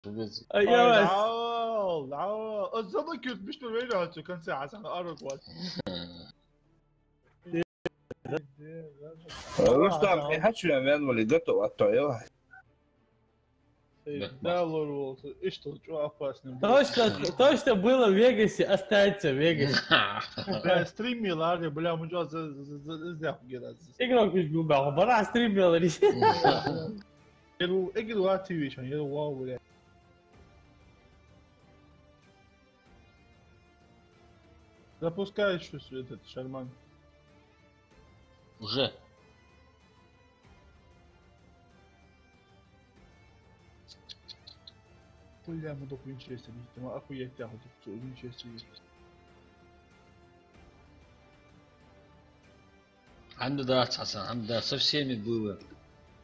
ايوه بس عاول الزبط كنت مش وين كان ساعة عشان أروح وقت رستم حدش يعمل ولا جاتو قطعيوها Да, Лорвол, и что опасно точно было в Вегасе, останется в Вегасе. Да, стримил, бля, мы же сделали гераз. Игрок مش بيبقى عبارة عن ستريم ولا اجروا على التي في عشان يلو واو بلا Запускаешь этот шарман. Уже. Бля, мы только Винчестер, там охуеть тягу, тут Винчестер есть. عنده دارت حسن عنده دارت со всеми было.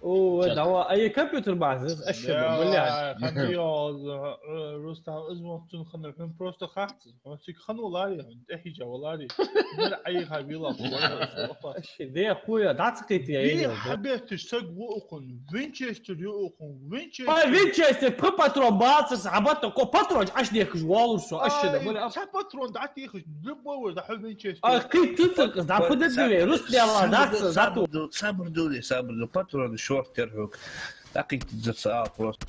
اوه اي كمبيوتر بعزز اشهد بالله خنيا رستم اسمه تون خنر كان بروستو خاطر فيك خنو لاري احيجا ولاري اي خبيله اشهد دي اخويا دعتقيت يا حبيت تشتق وقن وينشستر يوقن وينشستر باترون باصص عبطه كو باترون اش ديك جوال سو اشهد ولا باترون دعتي يخش دبو ده حب وينشستر اكيد تنطق دع فددوي رستم الله دعت صبر دولي باترون شورت ترهوك لكن تجسا بروست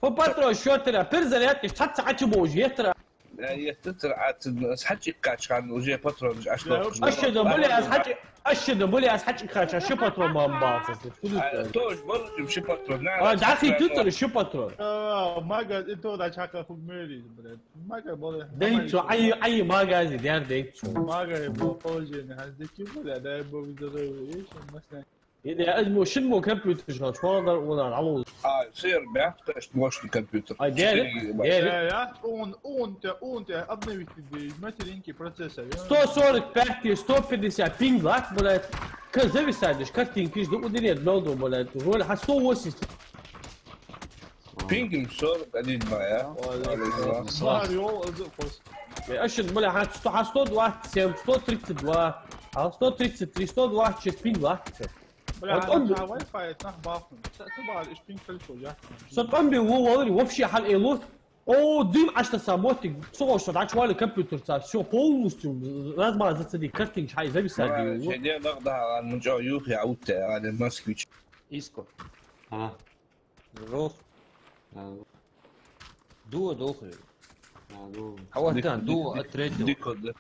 باترون شورت ترى بيرزلات تحت ساعات بوجيترا يعني تترعى حكي كاتش كان وجه باترون اشهد بولي حكي كاتش شو باترون ما مباصص توش برضه مش باترون دعتي تتر شو باترون ما قال انتو دا شاكا فوق ميري ما قال بولي ديتو اي ما قال ديار ديتو ما قال بوجي هذا كيف ولا ده بوجي ايش مثلا إذا أزمو شنو كمبيوتر شغال شو أقدر ولا العوض يصير بيحتاج موش الكمبيوتر يا اون обновить материнки процессор 145 150 пинг лак блядь как зависаешь картинки жду удалить лоду блядь роль 180 بينج 40 قاعدين معايا ماريو أشد بلا 101 132 133 126 пинг лак بلا واي فاي تنح باخن تبع الاشبين كلفو يا صدقني هو والله вообще حل إله о дым аж на самотик слушай да чували компьютер все полностью размазать среди картинг хай зависает شديد نقضها على المنجو يوخي عودت على الماسكويتش Иско. روح. دو دوخي. حوالتان دو التريد. ديكود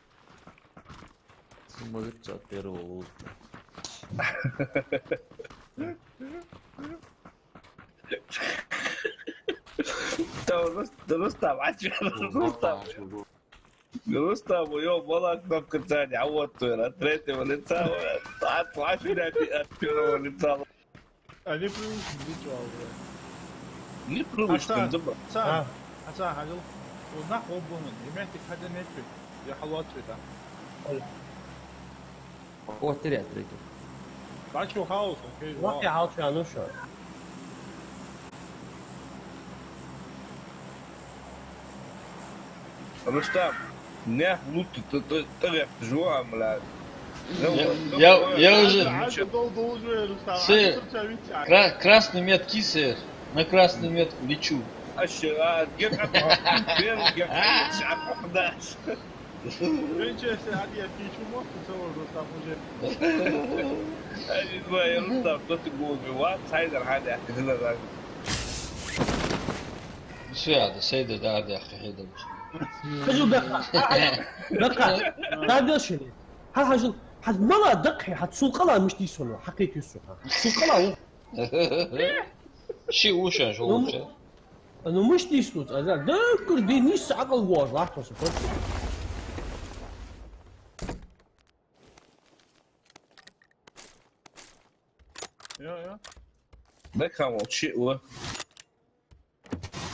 ثم يرجع بيرو. رستم عادش رستم ويوم والله كنت ثاني عودته يا تريتي ولا تساوي طلعت 10 يورو ولا تساوي они привыкли не привычно добро حسن حاجه ونحو بون يمتك حدا نتفك يا حلوات فيها هو تريد تريد. بعد شو هاوس اوكي واقع هاوس يا نشر رستم ناح لوت تغير جوا ملاد Я уже... Сэр, красный метки, сэр. На красную метку лечу. الشغال قطعة بين قطعة 11 وينشستر عادي في شو ما تصور رستم ايوه يا رستم كنت تقول بوات سايدر هذا يحكي لنا ذاك شو هذا سيدة ده هذا يا أخي هيدا حجو دقة هذا شنو ها حجو حد مرة دقة حد سوق مش دي سونو حقيقي سوق شيء وشان شو وشان أنا مش دي سوق أنا دكر دي نيس عقل واش راح توصل يا ده كان شيء و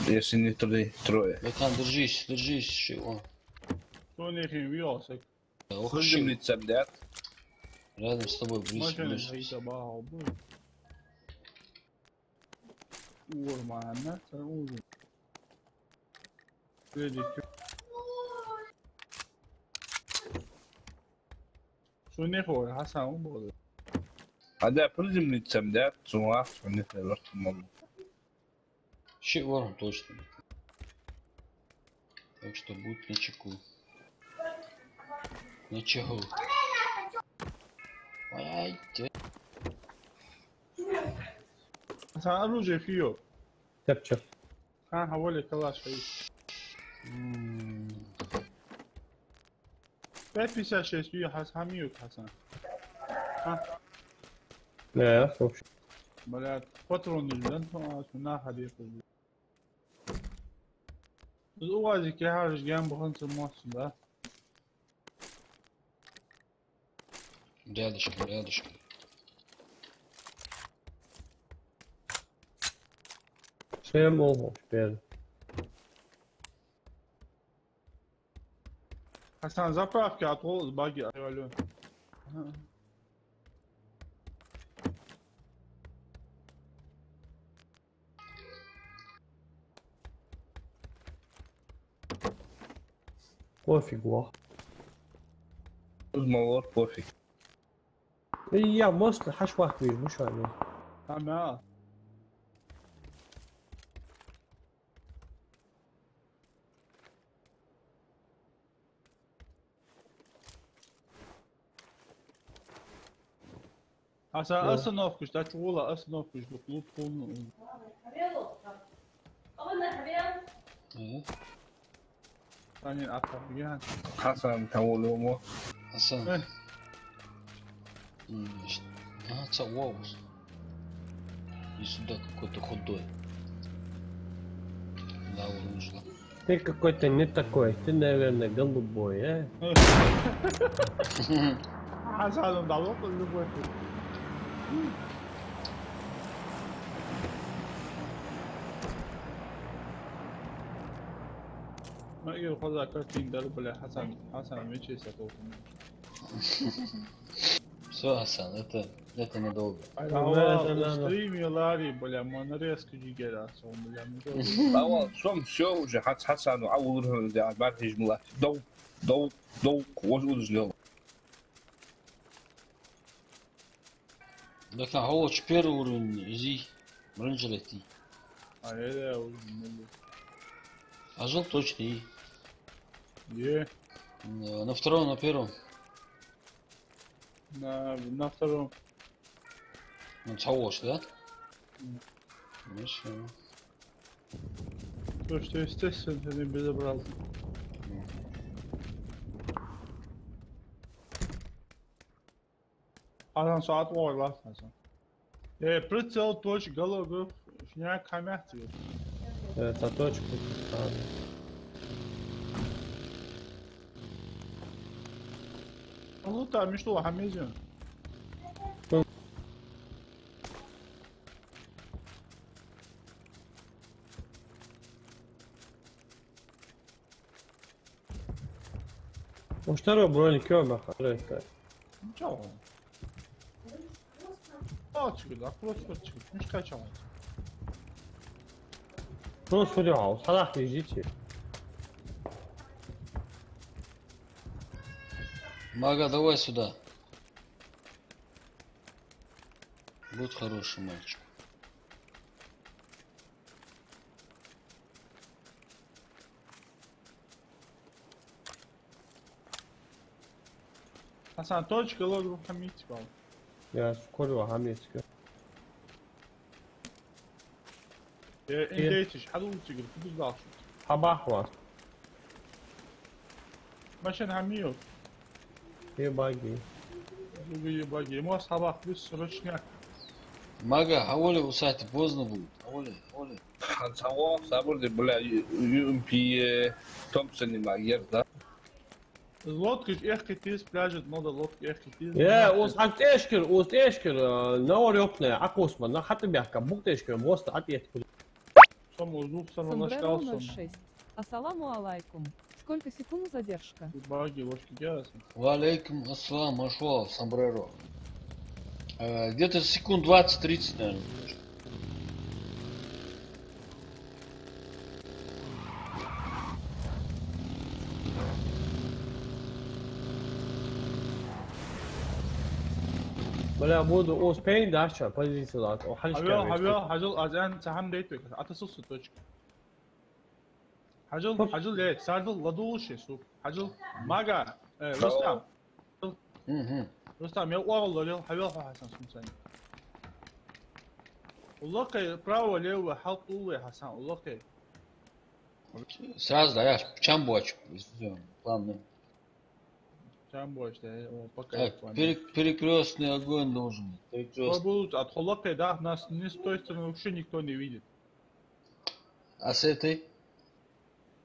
если не трое. Братан, держись, чего? شو نيخي وياسك خشم لي تسبدات Рядом с тобой близко. معنا سنقول شو نيخو حسن بقول هذا برزم لي تسبدات سواء ونحن الوقت الموضوع Щит ворон точно. Так что будь начеку. Начеху. Ай, ты. оружие фио. Тепче. Воля калаш. 556 фио хамиют, Хасан. Вообще. Блядь, патроны ждем, на ходе. УАЗик я хожу, я буханцы мост, да? Рядышком, рядышком. Всем ого, теперь. Хасан, заправки отвол с баги, алло. Пофигу. الموار بوفي يا مصر حش واحد بيج مش عليه. تمام. هسا اصنفكش تطولة اصنفكش بقلوب كون ايه ثاني اطفال حسن تقول مو حسن цавоус. И сюда какой-то худой. Да, нужно. Ты какой-то не такой, ты, наверное, голубой, а? حسن ضعوف اللي ما يخذ كرتين درب له حسن ماشي ستوه. Все, Асан, это надолго. Стрим يلاري بلا ما نريسك جيجا صوم بلا أول صوم شو جه حسن وعوضهم ده بعد هجمة دو وجود جلو. Так на Холоч первый уровень, изи, бронжилети. А это А жил точно и. Е. На втором, на первом. На втором. На Холоч, да? Ну все. То, что естественно, ты не безобразно. Hasan saat var lan Hasan. Прицел, точка, голову, шняк, хамят. Это точку. Ну там, что, хамезин? واشتروا برونيك يوم اخر. Ничего. Да, просто не скачал. Ну, судя, салах лежите. Мага, давай сюда. Будь хороший мальчик. Hasan точка, логу хамить, бал. Я скоро хамецка. Индейтиш, حلوتي قلت له حباحوا ماشي حميو ايه باقي باقي مو صباح بس رشنا Мага, Хаули усати, поздно будет. Хаули. Хансаво, сабур де бля UMP Томпсон магер, да? لودكش اخي تيس بلاجت موضة لودك اخي تيس يا وصحت اشكر نور يوبنا عقوس من حتى بيحكم بوك تشكر وسط حتى يدخل سمو زوب سمو Сомбреро نشكال 06. Ассаламу алайкум. Сколько секунд задержка? باقي ложки ясно Валейкум ассалам, машуал, сомбреро. Где-то секунд 20-30, наверное. ولا بود او سپین داشت позициялар حالش حاجل از ان سهم دیت بکن اتسوس точка حاجل ليت ساردل لدوش سوق حاجل ماجا رستم يا والله حبيبي حسن سمسان والله كي براو ليه حط له حسن والله كي Сразу, да, я чем бочку. Ладно. Чем больше, пока. Перекрестный огонь должен быть. Перекрестный. От холока, да, нас ни с той стороны вообще никто не видит. А с этой?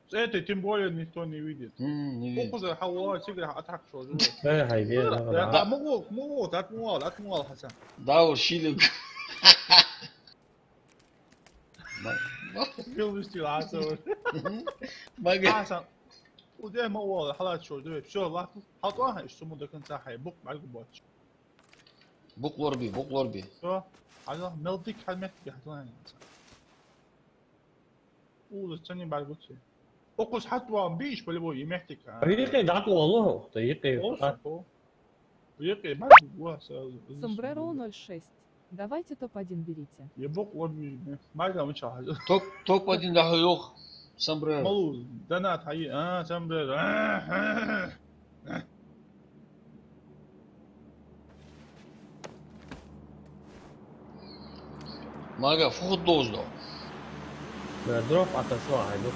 С этой тем более никто не видит. Не видит. Покуда хауа тигра атак что же. Да, могу, отмуал, Хасан. Да, ушили. Гилвисти ласо. Мага. Хасан. وده ما هو حالات شو ده شو الله حطوها يسمو ده كان صح بوك معك بوتش بوك لوربي شو على ملديك حلمت بيحطوها الثاني بعد بوتش اوقس حطوا بيش ولا بو يمحتك طريقي دعك والله طريقي طريقي ما هو Sombrero 06. Давайте топ-1 берите. يبوك لوربي ما قام مش حاجه توب один да yok. Sombrero. مو دنات حي سامبريرو Мага, вход должен. دروب اتسوا هاي دوك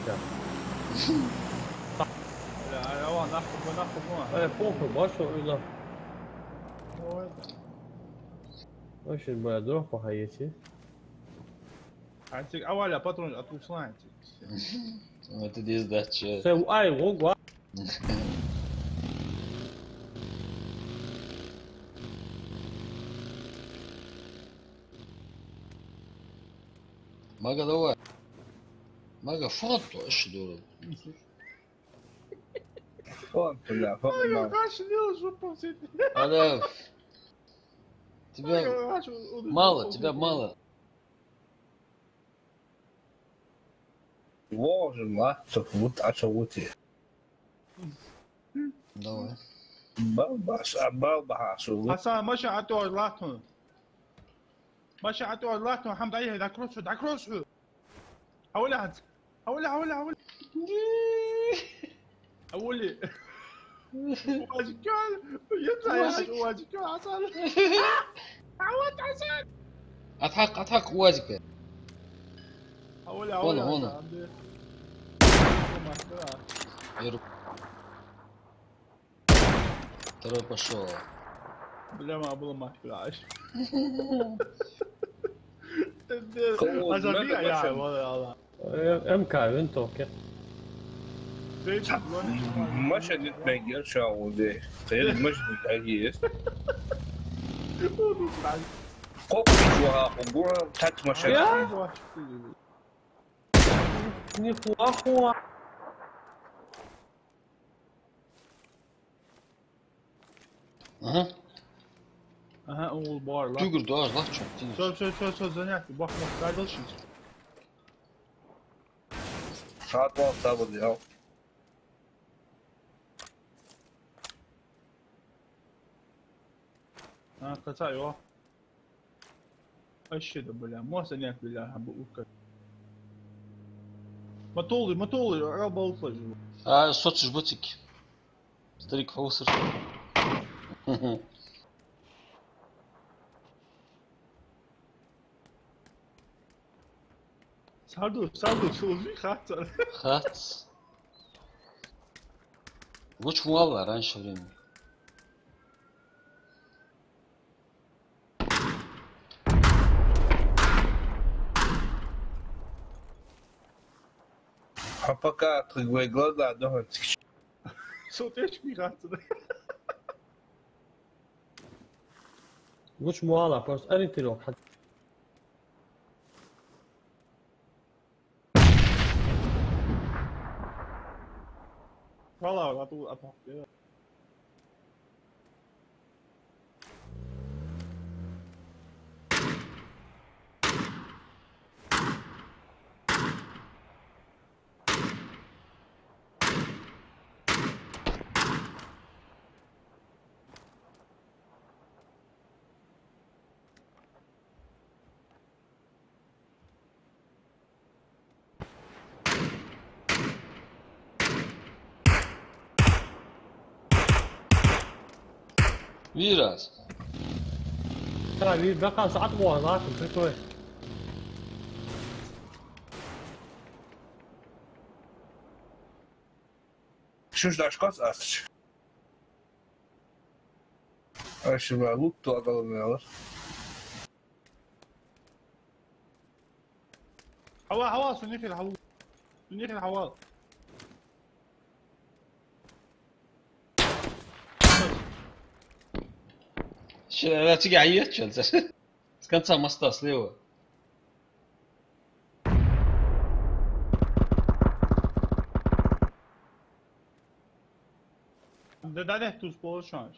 لا هو ناخذ فوق باشو الى وش دروب هاي شيء انت اول يا باترون اتوصل Это здесь дача. سو اي وقوا Мага, давай. Мага, фото аж дурак. فوق لا فوق ما Ada. Тебя мало. واجد ما تفوت عشوتي Давай. بابا شو حسن ماشي عتو لاتون ماشي عتو لاتون حمد عليه داك روسو حولها حولي واجد كان يطلع يا حاج واجد كان حسن عوض حسن اضحك وازك. حولي هون. يرب. Второй пошел. بلا ما было ما فلاش امكان انتو كيف مش نتنقل شو ذي غير مش نتعيس قوك جوا وقول تات مشى نخوا Aha, oğul bağır lan. Tügür doğar lan çok. Söz zaniyat. Bak kaydol şimdi. Saat var sabır ya. قطع يوه اشهد بالله مو سنيات بالله بقولك ما طولي عقب اوصل صوت جبتك старик фаусер. Sardı çoğu хатер. Хат. Луч мало раньше времени. А пока открывай глаза, давай. Сотечки хатер. مش موالع بس اريتلو حتى Valla atıyor. Вирас. ترى بقى ساعات مواصلات فكرة. Książdasz kozasz. A się ma luk to agalomela. هوا سنيك الهوا سنيك الهوا لا تيجي عيط شو كان صار مسطاس ليه ده تو سبور شانش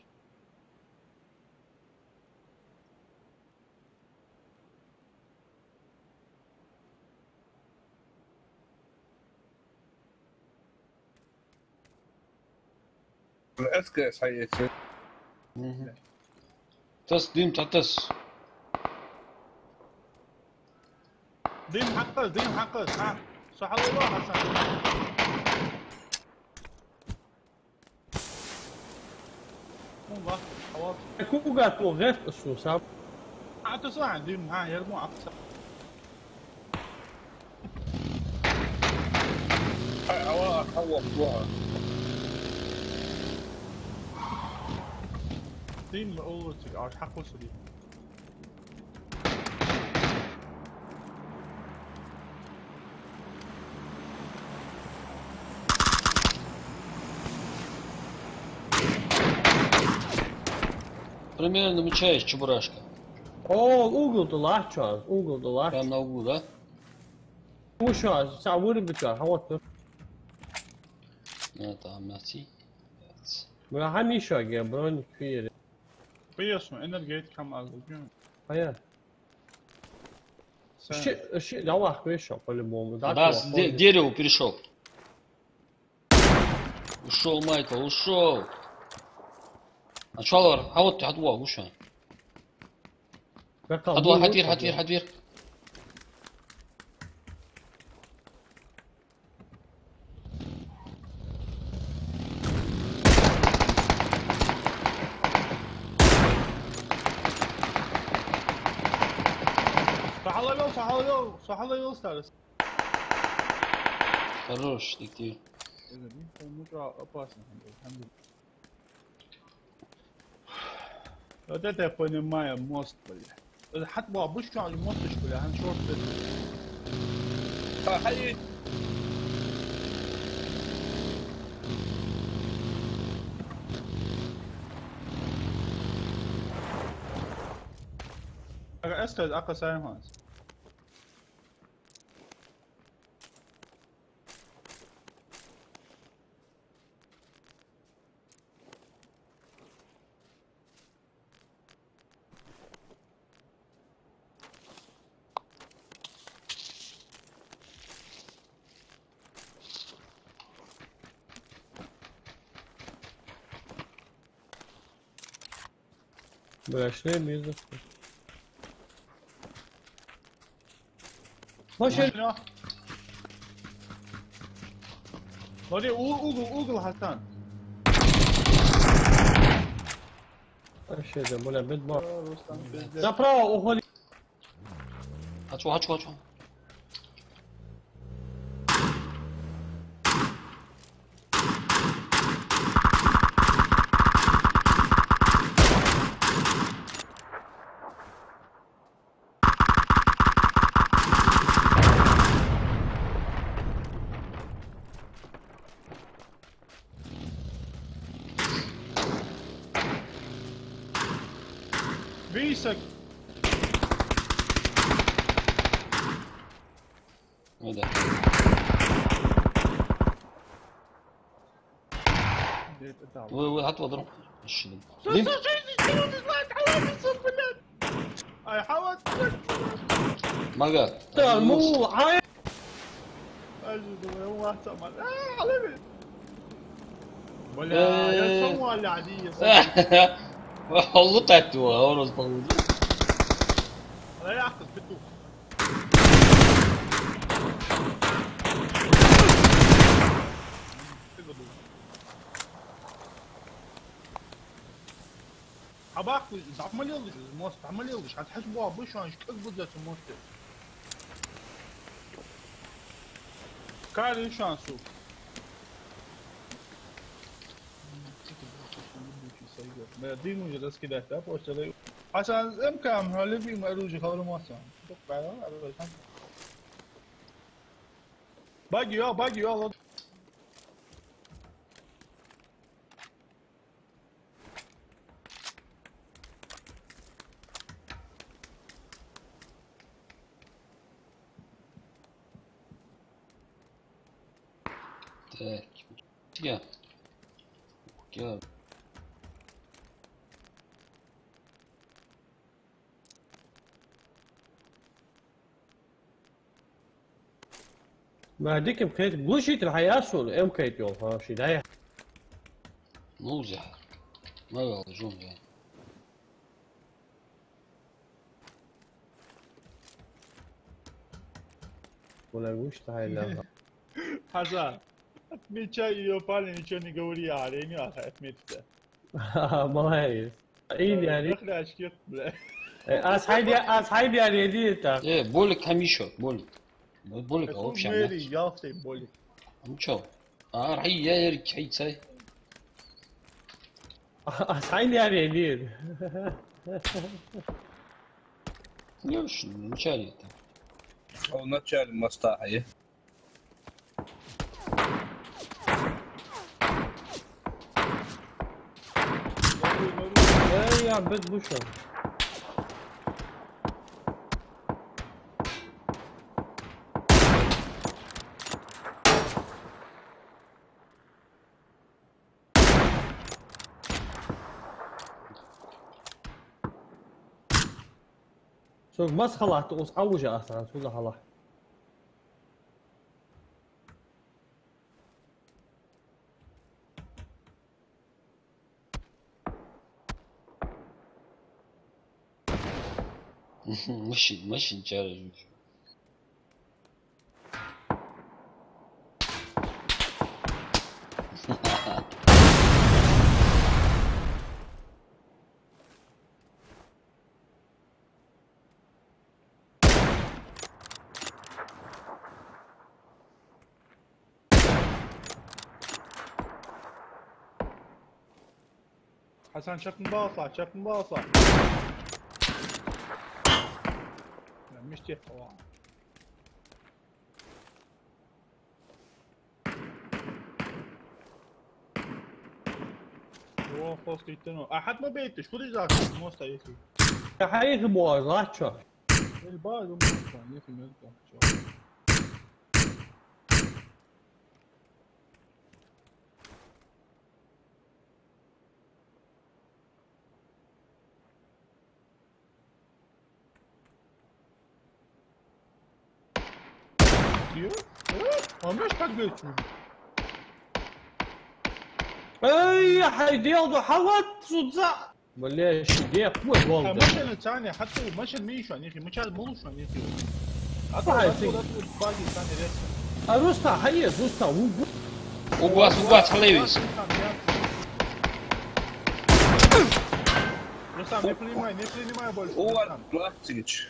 الاسكس حياتي. تس ديم تعتس دين حقس ها صح الله حسن مو بقى خلاص كوكا تو غير شو ساب. حتى صح دين ها يرمو اقصى هوا هوا دين اول تقعد حقه سدي Примерно намечаешь, чебурашка. О, угол долар Чарльз, угол долар. Прям на углу, да? مو شو ساعة بتشار هوتر. Это амати. ولا هني شو جابرون كثير. بيسمع ان الجيت كم الجيم هيا. الشيء ده واحد كويس كل مو. Раз, дерево перешел. Ушел, Майкл, ушел. А чё, а вот ты отвал, ушел. Отвал, حدير. صح الله يوصل Хорош, детектив. ده تليفون معايا موست ولا حتى ما بوش على الموست ولا هنشوف حي اسكت اقا سايم هاز بلاش ليه ميزة. ماشي. ودي اوغل حسن ماشي ده ولا بيت بار. زبرا وهولي. هاتشو. بيسك هذا هات واضرب الشلم اي حاول ما قال ترى مو عايز. اجد هو احتمل علمي ولا يسموها اللي عادية والله تعتوا ورز طول لا يعقد بدو عباقي زعما يلغش الموست عمال يلغش حتحسبوها بوش ايش كبدت الموست كاري شانسو دينو جلس كده تاب واشتري عشان امكان هالبي ما اروجي خبر ما سان باقي يا Так. Я. Я. ما هديك امكانيات بوشيت الحياة ولا امكانيات يوم ها شي دايح موزع. ما يرجون يعني. ولا وش هاي لا حسن отмечай ее парень ничего не говори عليني отметьте ما هي ايه يعني دخل اشكيت بلا اصحابي يعني ديتا Болик камишо, болик. Болик вообще. ميري يافتي بولي Ничего. А рай я рикай цай. اصحابي يعني ديت Лёш, вначале это. В начале моста, е. يا عبد بوشو سوق بس خلاص تقص عوجة اصلا سوق خلاص ماشي نتشارج. حسن شاف مباصة مش تفوا هو فوق يتنو احد ما بيتش كل ذاك موستا يخي حقيقي مواجهات شو الباقي موستا يخي ملكه مش حق بيتشو اي حيديض حوت صدع وليش دي قوة والله مشن الثاني حتى مشن ميشان يا اخي مشان مولوشان يا اخي باقي الثاني لسه روستا حيز روستا وقوات خليويس. Рустам, не принимай больше. هو пластич.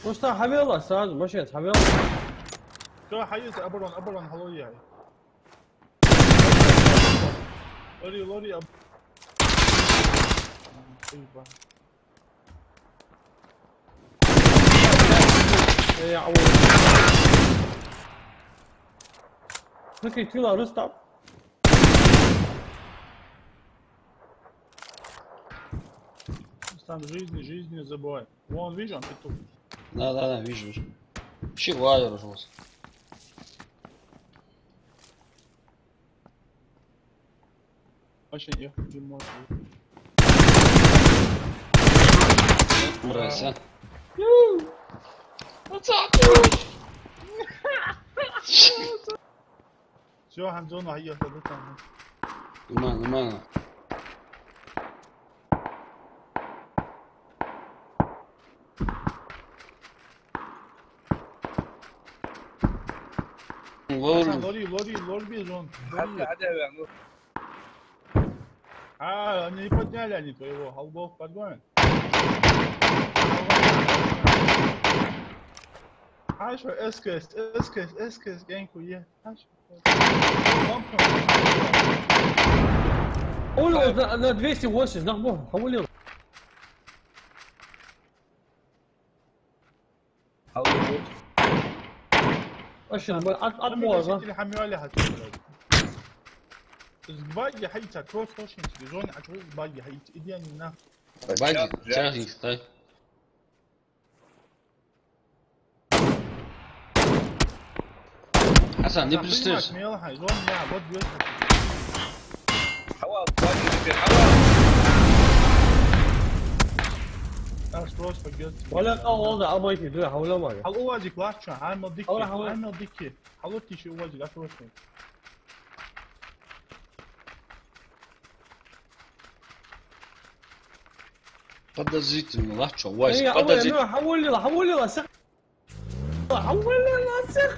روستا حبيب الله استاذ مشيت حبيب الله شو حيز ابرون هلو ياي لوري يا عوض فكري تيلا روستا Рустам, жизни не забывай. Вон, видишь, он тут. Да, вижу. Чего я рожался? Очень ехать не может. Мразь, Все, Ханзона, هي خدتها. Нормально. لوري بيزون. حتى عدا يعني Они подняли они твоего, голубов подгонят. Хорошо, СКС, геньку е. حولوا на 280 نخبوه حولوا اشرب اطموزه اللي حميوا هات باقي حيتا كروس خوش انت زون عشان باقي حيت اديان هنا باقي جاهز طيب حسن دي برستيج يلا هاي زون يا بود بيت حواس باقي حواس كروس فقلت ولا وضع امايتي دول حولوا ما حل اوازيك لاشا هاي مضيك أولا حول. هاي مضيك حلوتي شو اوازيك كروس قد زيت الملاحظة وايد اي قد زيت حول لي حول لي سخ حول لي سخ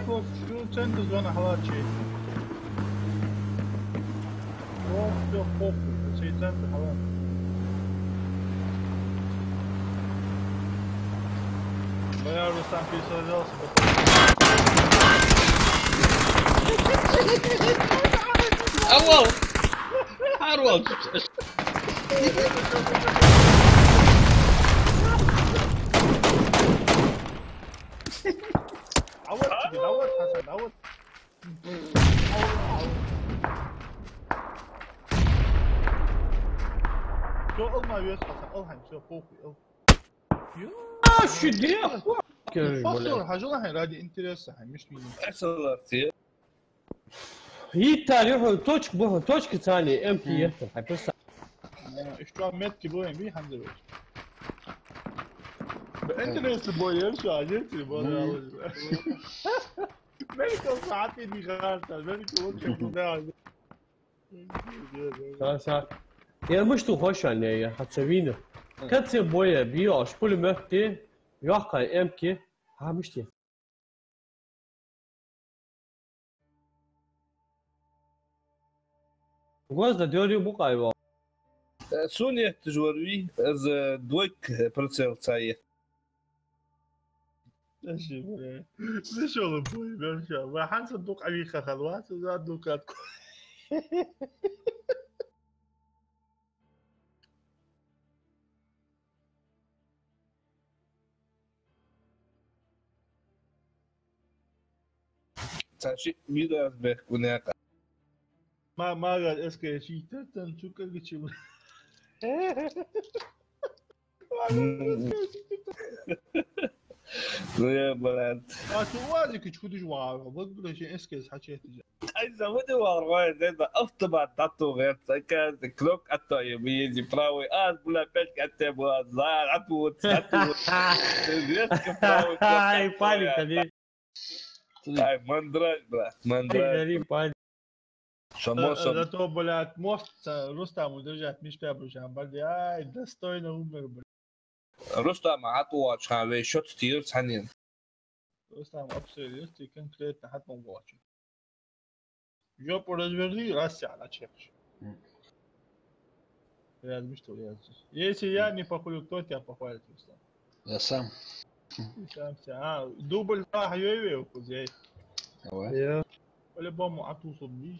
كروس شو تند زون حوالي شيء كروس فوق شيء تند حوالي يا رستم في سوالف اول اروع عوض حسن عوض شو الله يوسف حسن الله شو فوقي شو دي فصل حاجه الله رادي انترست مش مين صورتي هي التاريخ توشك بوه توشك ثاني ام بي يفتح بس اشتغل متك بوين بي الحمد لله انترست بوين شو عجبتني بوين ملك ساعتي دي غارتة ملك وجهك خلاص يا مش تو خوش يعني حتسوينا كاتسي بويا بيو اشبول مفتي يوقع ام كي ها مشتي غوز ديوري بقايبا سونيا تجوروي از دويك برسل سايه ليش والله بوي برشا ما حنصدق عليك خلوات وزادوكات تاشي ميدا به هناك ما قال اسكي شيء تن شو كل شيء يا بلد شو واجك شو جوا بقول شيء اسكي حكيت اذا ودي والله زين افتبع تاتو غير سكان كلوك اتو يبيجي براوي بلا بيش اتو بوزار عتو هاي بالي تدي هاي مندراج بلا مندراج غريب بالي شموسه لا تو بلات موست رستم ودرجات مش تابوش عم بدي هاي دستوينا هم رستم عطوا شاوي شوت ستير ثانيا رستم ابسوليوتلي конкретно حتى ما بواجه жопу разверни расся على чекш я что я если я не похвалю кто тебя похвалит Рустам يا سام сам дубль راح يوي وكذا يا ولا بوم عطو صبي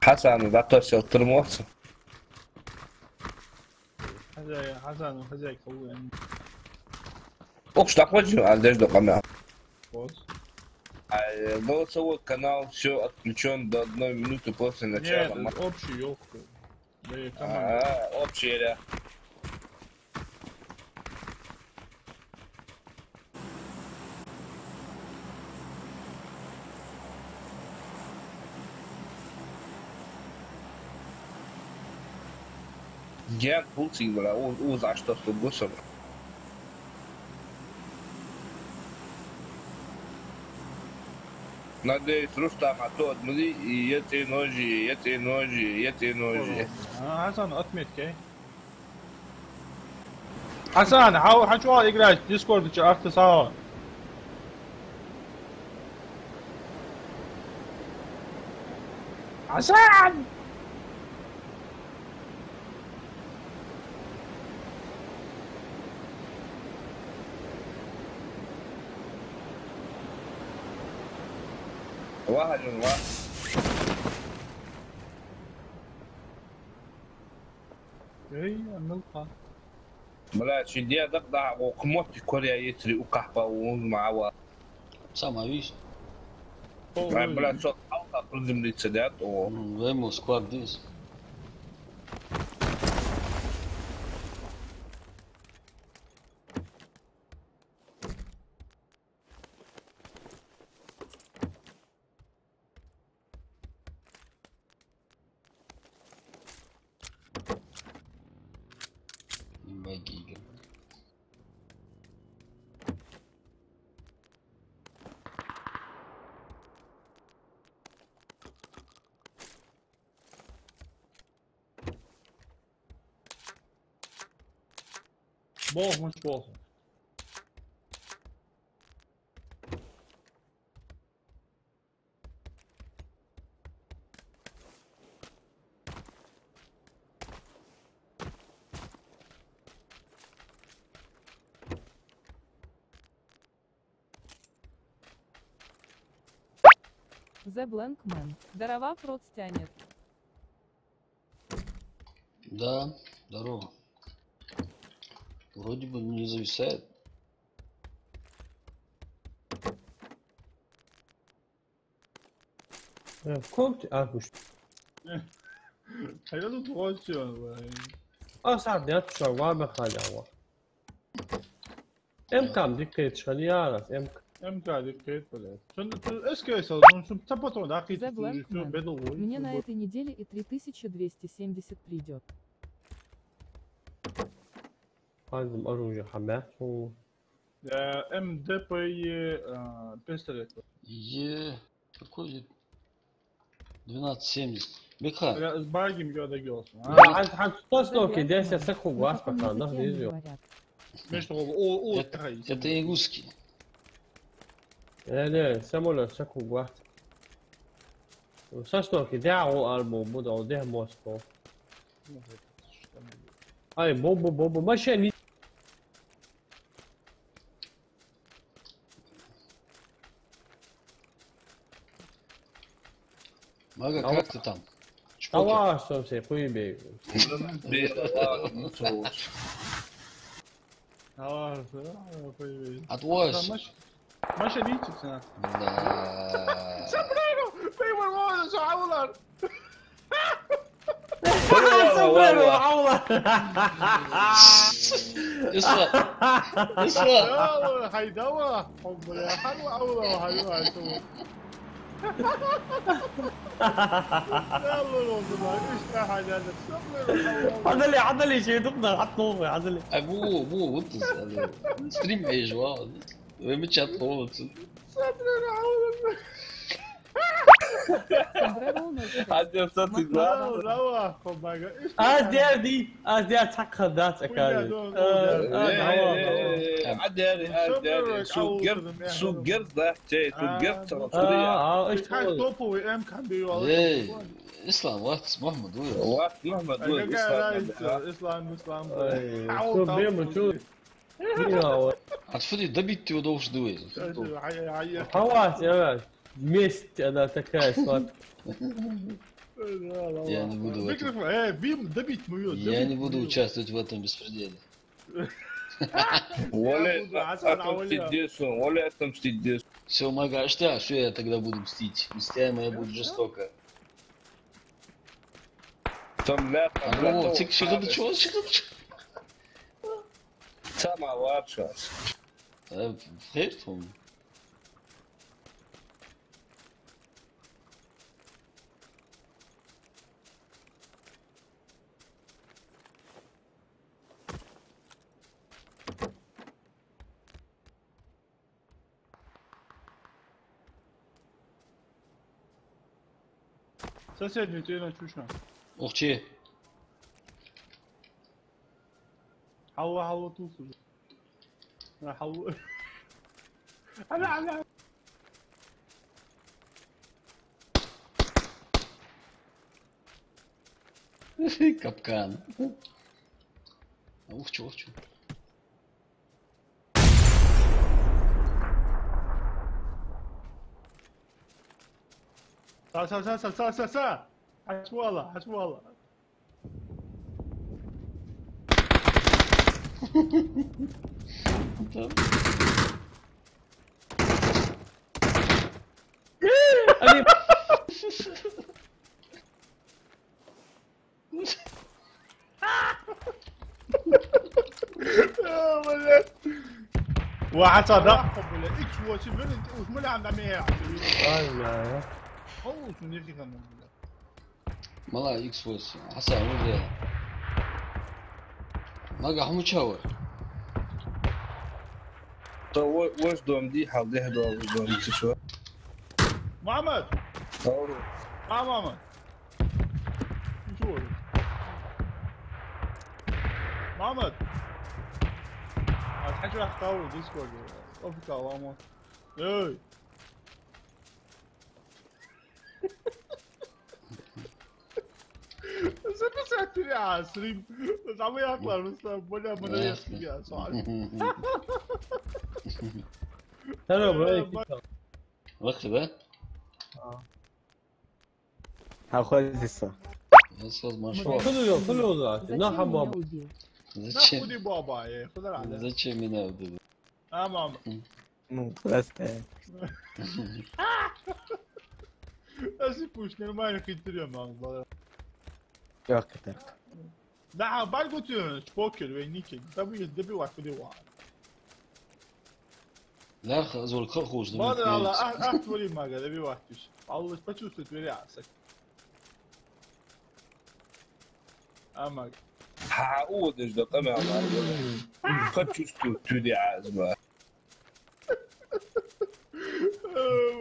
حسن بعطوش الترموس هذا حسن وهذا يقوي يعني اوكش так вроде عندش دقمة بص был свой канал, все отключен до 1 минуты после начала. нет общий ёлку да и Общий, да. Gel pulsi vela uz ashtos tu gusam. Надеюсь, Рустам, а то отмели, и эти ножи. حسن اتمت كي حسن حشوا اقرا ديسكورد اختصار حسن واحد. اي النقطة بلا شديا دقدع وقموت كوريا يتري وكحبا ومعوا. Sama viš. بلا صوت حوطة لازم لي تسدات و Vemo squad this. Багига. بوخ مش بوخ. The Blank Man. Дарова рот стянет. Да, здорово. Вроде бы не зависает. كنت مش حيلا تغشوا صعب ديت شوال بخالي امكان ديكيت شغاليارس امكان امتى كيف ولا شو ايش كيس شو تبطون داخل The Blank شو Man. بدو Мне на этой неделе и 3270 придет. لازم اروج حمات و ام دي بي بيستолет. Какой 12.70. Бекха, لا с багим я догелся. عاد تصلوا كده سكوا На واس каком بكان ده языке они ديزيو говорят? مش او это и русский. لا سمولا سكوا واس وساسلو كده او البو بدو ده موسكو اي بوبو ماشي ني Мага, как ты там? Чпоки? تواصل سي قوي Отвоз. ماشي نيتك سنة Да. في مرة شو عولر اسمع اسمع. يلا هيدوا حب يا حلوة عولر حلوة هيسوي يلا والله ايش حاجة هذا اللي شيء ضبنا حطوه هذا اللي Абу, вот стрим жвал. Вы мечат холодцы. صدرنا عولر Sombrero на жесть. حد صوت لا لا خب بقى ايش از دي تحق ذات اكاد عدي سوق قرد ده سوق قرد ايش كان توبو ام كان بيقول Эй, Ислам, вот Мохаммад, вы. وقت محمد اسلام شو بيعمل شو Отфуди, добить его должен дует. حواس يا ولد ميست انا تكاس Я не буду в этом. بيم دبيت ميوت Я не буду участвовать в этом беспределе. ولا отомстить. Все, Мага, а что я тогда буду мстить? Мстяемая будет жестоко. Алло, тик, чего? Сама лапшас. Хейртфон. Соседний, ты на чушна. Ух че. حوا توصل. انا حوا. انا Капкан. Ух чё. سا حسب والله أنا واحد صدق ولا اكس وش بنت وش عم نعمل والله هو شو نيجي كمان Мала X8. Аса, ну где? Мага хмучавр. تو وش دوم دي حاضيه دوم شو محمد أوه. محمد شو محمد هتحكي راح تطور ديسكورد افكا وامو اي بس ساعتني على ستريم بس عم يطلع بس ولا من يسكي صعب حلو بريك Вахты, да? هاخذ هسه Я возможно. كله ذات نحن بابا Зачем? خذي بابا يا خذ العلاج Зачем меня вот это? ماما مو بس اسي بوش ما يكتريا ماما yok كتر لا بعد قلت سبوكر وينيك دبي دبي واحد واحد لا زول خرخوش ما ادري والله احتولي ما قال دبي واحد الله بتشوف تتوري عسك اما حعود ايش ده طمع خد شو تودي عازمه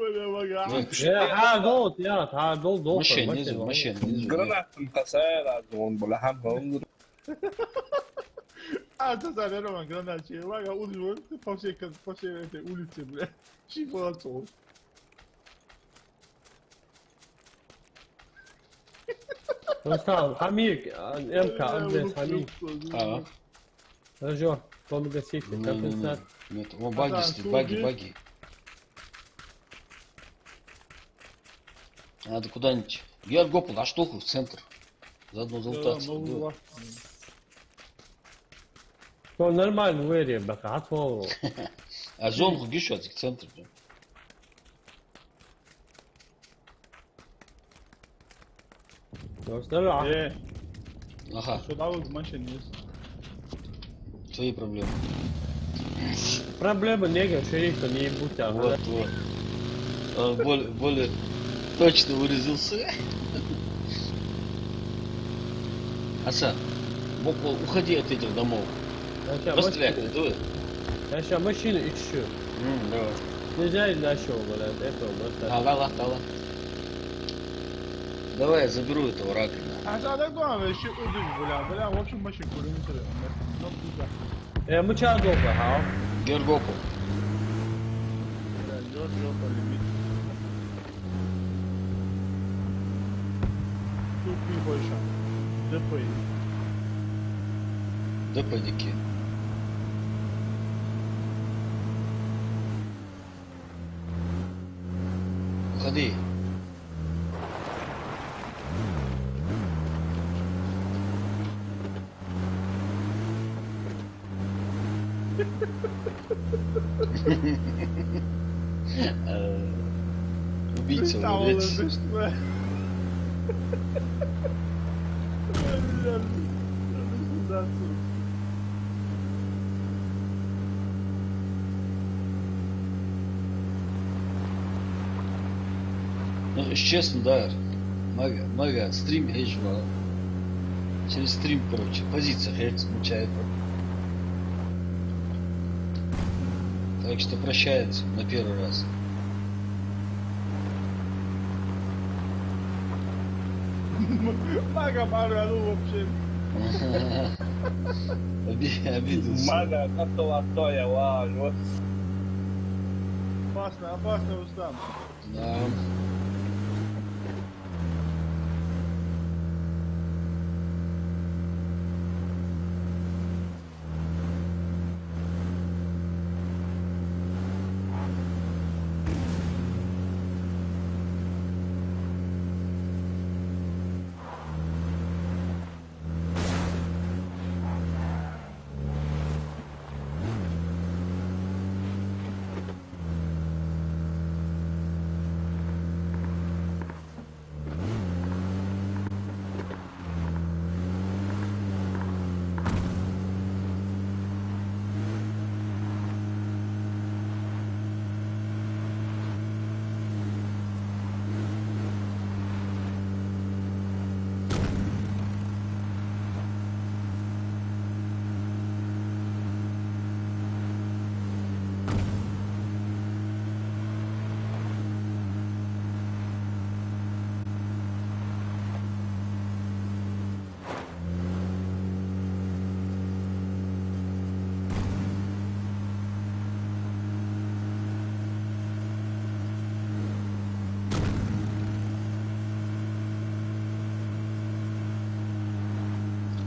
ولا ما قاعد يا حاجوت يا حاجوت دوخر مشي نزل قرنات الخسائر عازمون بلحم هم اساسا انا ما قلنا شيء ما اقول له فوشي كان فوشي انت قولي تبلا شي فوتو استاذ حميك امك ابليس حميك اه رجع قوم قسيك كابتن Нет, он баги стоит, баги. Надо куда-нибудь. Георгопол, на штуку в центр. Заодно залутаться. هو نورمال ويري بك عطوا А зонку еще в центр. استرع ايه Ага, شو دعوة منشن نيوز твои проблемы. проблема нега шерифа не будь Вот. Он более точно выразился. Асан, уходи от этих домов. Постреляй, давай. Я сейчас машину ищу. Давай. Нельзя нашел, блядь, это просто. Дала. Давай, я заберу этого рака. هذا قام شيء ودي ولا в общем ماشي كلهم Мы чё долго, ха? Георгопол. Да пойдики. Уходи. Убийца улетит. Ну, если честно, да. Мага, стрим хейджва. Через стрим, короче, позиция хейдж смучает. Так что прощается на первый раз. ما قام على هو بشيء. Обиделся. Мага, готова стоя, вау. опасно, опасно, Рустам. Да.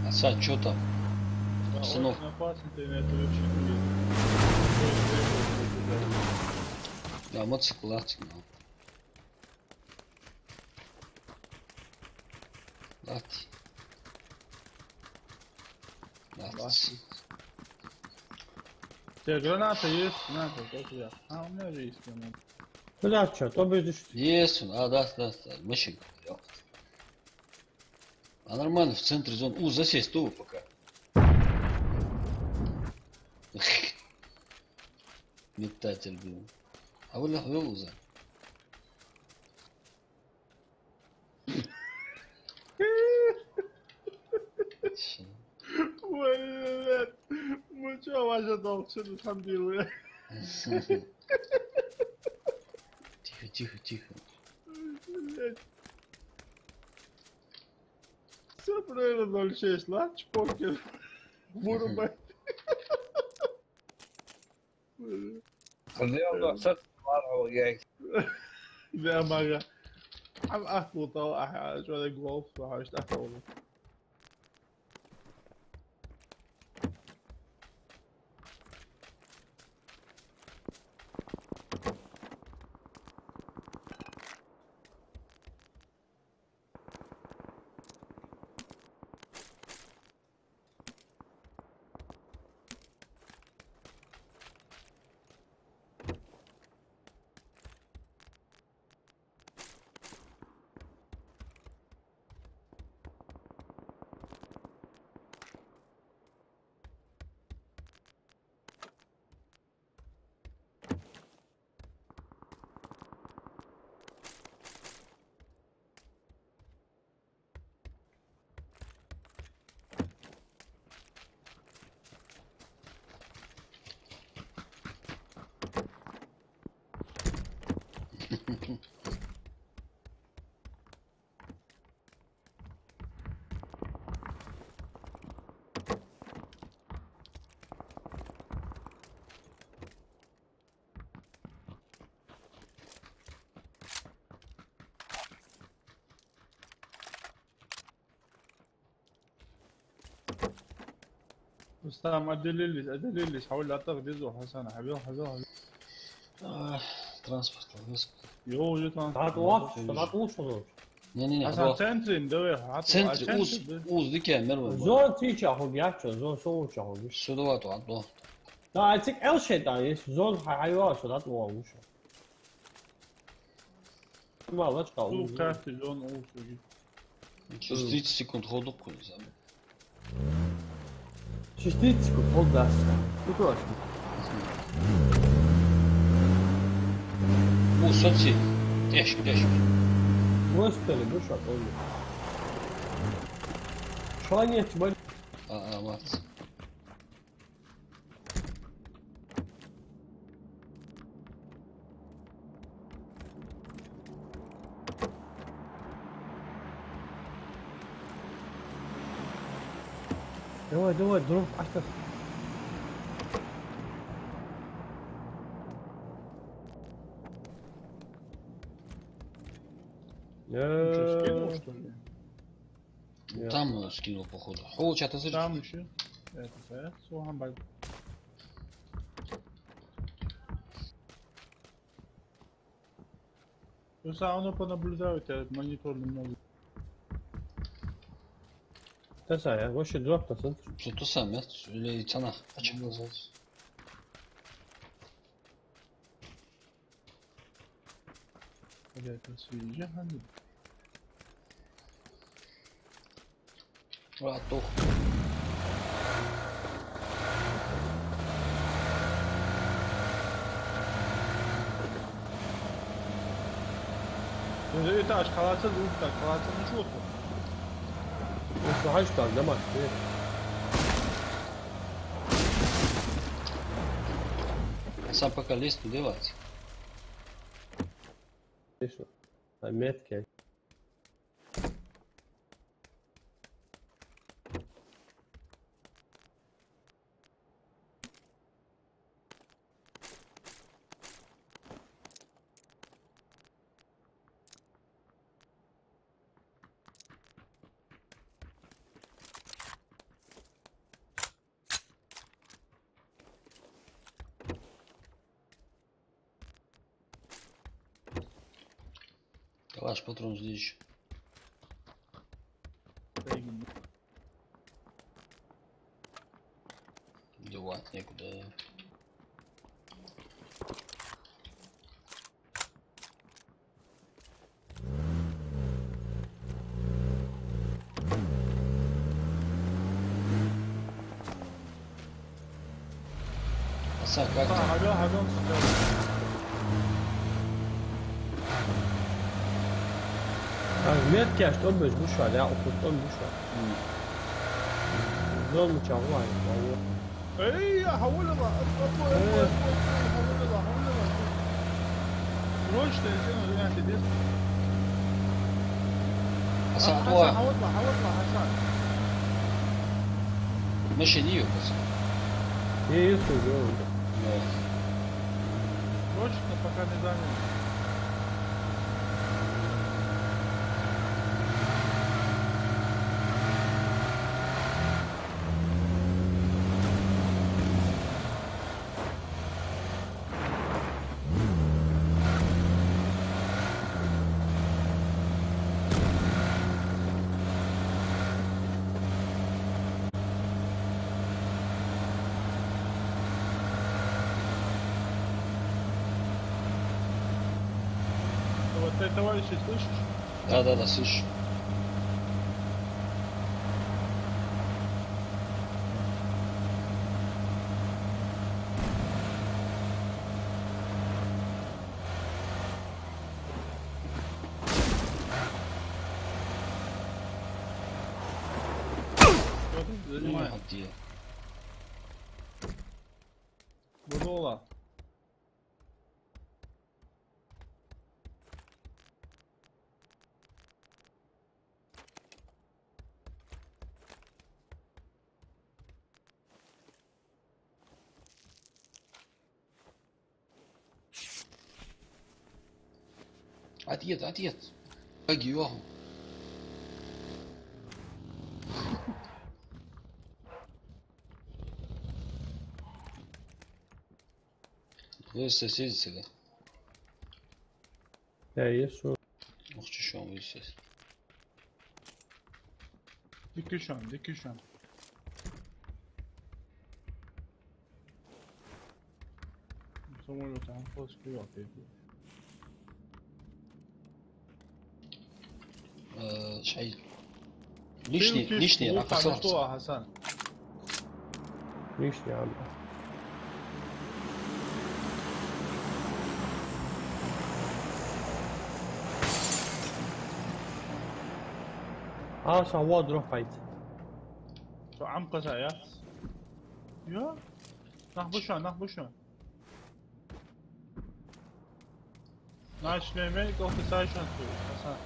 Асад, что там? Да, Сынок. очень опасно, ты на это вообще не видишь. Да, мотоцикл отсигнал. Лати. Лати. У тебя граната есть? На, как я. А, у меня же есть граната. Блядь, что, то будешь... Есть он, да, машинка. Ёпт. А нормально, в центре зоны. Засесть ту пока. Метатель был. А вы луза. Блядь, мы чё, Вася, долчит, الحمد لله. Тихо, тихо, тихо. Блядь. Все правильно 0,6, ладно, покер. Вырубай. اليوم قصت مرة وياك. لا ما عم اخذ طواح شوية جولف وحاجة اخذ. Ustam أدللش حاول أعتقد يزو حسن حبيبي حزوها. Транспорт. يو يطلع. Saat off, saat uçulur. Не-не-не, حسن центر ندوي. центре уз дикая мерва. Zon تيجي يحكي زون سو شو. Сюда то одно. لا أتيك أول شيء تاني زون حيوان saat وش. ما وش شو قاول. كارت جون أوسو. Через 30 секунд ходок куда-то. Частицку полдаст. Тут тоже. Соци. Тяжко. Господи, ну что, помню. Что нет, тьма. Молодцы. Давай, давай, дроп, оставь. Что, скинул, что ли? Там скинул, походу. О, что-то зря. Там еще. Это, слухам бай. Заодно понаблюдаю, тебя монитор немного. Ты знаешь, вообще дроп на центр. Что то самое, или цена, а чем называется? Это свежее, они. А, то. Этаж, халатsa двухтак, халатsa ничего тут. Ну, слухай, что, нормально. Сам пока лезть туда девать. Ты что? А метки. Калаш, патрон здесь. Девать некуда. Асан, как там? Хаган, метки, а что бы бушва, да, опустон бушва. Зон чавай, Эй, я حول الله حول الله Срочно, я тебе. Асан, حول твой. الله حسن. Мыши не ёбаться. Я служу. Срочно, пока не занял. Вот ты, товарищи, слышишь? Да, слышу. Что ты занимаешь? Ну, где? Будола. Отъед. Как его? Вы соседи сега. Я есть. Ох, что он высосет. Dikişan. Самолет, а просто yok. Şey. Лишний, а Что, Хасан? Лишний, а. عشان واد روح فايت شو عم قزايات؟ يا نخبشان Значит, имеет офисайшн Хасан.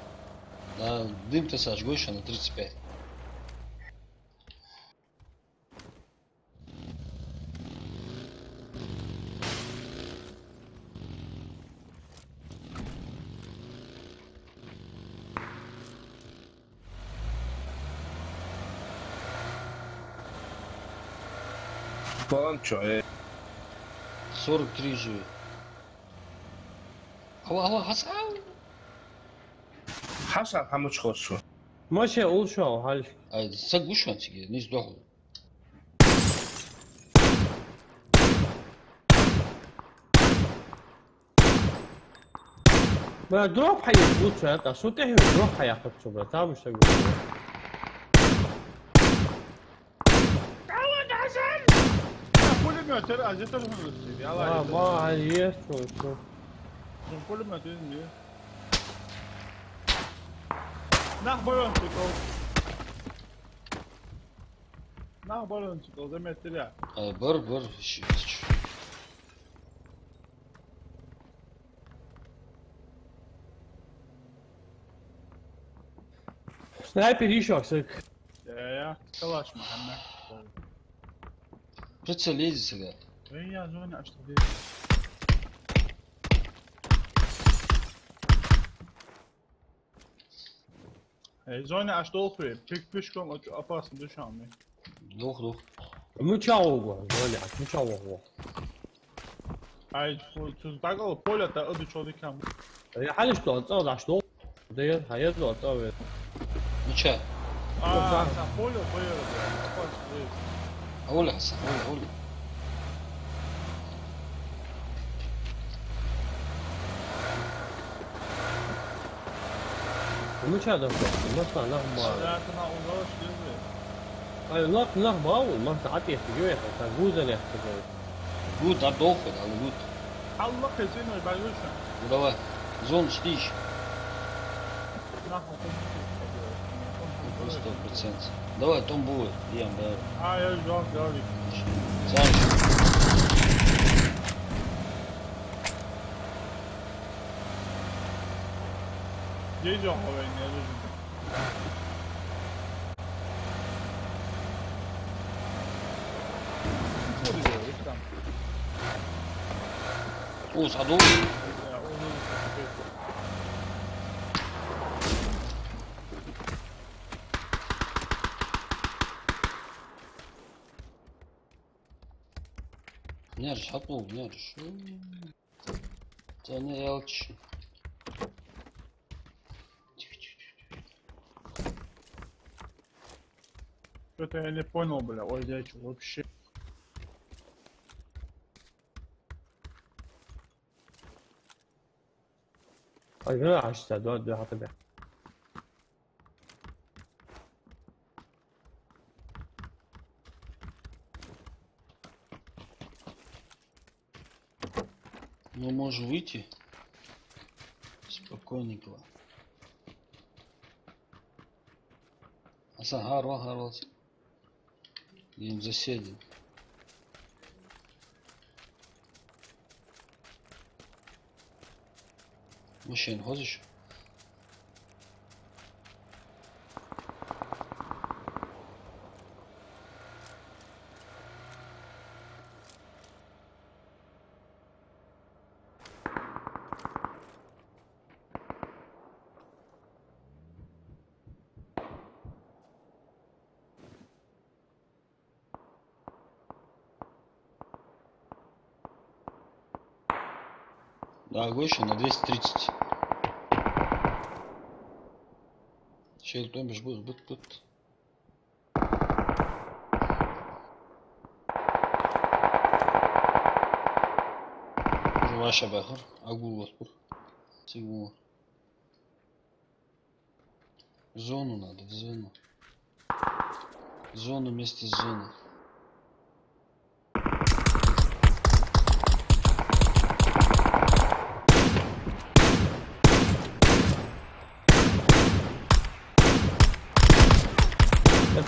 Да, дым ты сожгешь, а на 35. Планчо, 43 живет. Ала, Хасан. Хасан хамуч хошо. ماشي قول شو هل Айде, сагушан тебе, не сдохл. ما دروب حيفوت شو شو تحمي دروب حياخذ شو بلا تعال مش تقول Pulmöter, acıtır mısın? ما ما هي شو Pulmöter diyor. Nach balon çıkıyor. Nach balon çıkıyor. Demettir ya. Бар. سنايبر يشوكسك Ya, kalaş Muhammed. Прицелись сега. Ya zone açtı diye. Zone açtı olmuyor. Tek püşkon apasın düşen mi? Дох. متشاوغ ولا متشاوغ Ay, tuz dagalı polata adı çoğdukken. هي حالش لو تصور على شلون ديت هيطلع تصور Ну ча? Aa, sen polo koyuyoruz ya. Apasın diye. Ауля, Хасан, ауля. متشاوغ مثلا لحظة Hayatına uğraş değil mi? اي لحظة اول ما ساعات يحتاجوا يحتاجوا اللي يحتاجوا Гуд, доход, але гуд. Allah kesin öyle ben görüşüm. Ну давай. Зон штиш. Nah, 100%. Давай, Том будет. Ем, да. Hayır, yok, gördük. Сам. Gece o ben ne dedim. О, садов. Ya onu Нерж, хапнул, нерж. Да не ялчи. Что-то я не понял, бля, ой, я что, вообще. اي 10 دول حتى بيع Мы можем выйти. Спокойненько. Асан, гарва. Им заседи. Мужчин, ходишь? Да, Гойша на 230. Чел, томбиш, быт. Ваша бахар, агул васпур. Сигур. Зону надо, в зону. Зону вместе с зоной.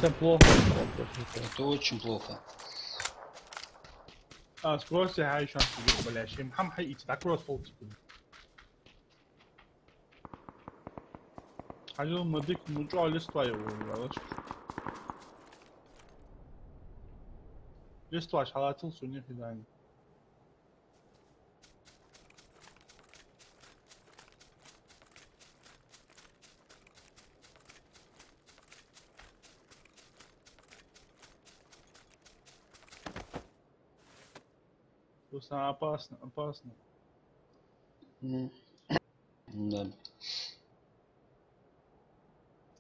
Это плохо. Это очень плохо. سكروسي هاي شلون تقول بلا شيء محمد حي يتذكروا صوتي هاي مديك موجوع لستواي ولا لستواي حالاتل سوني في ذاني Просто опасно, опасно. Ну, да.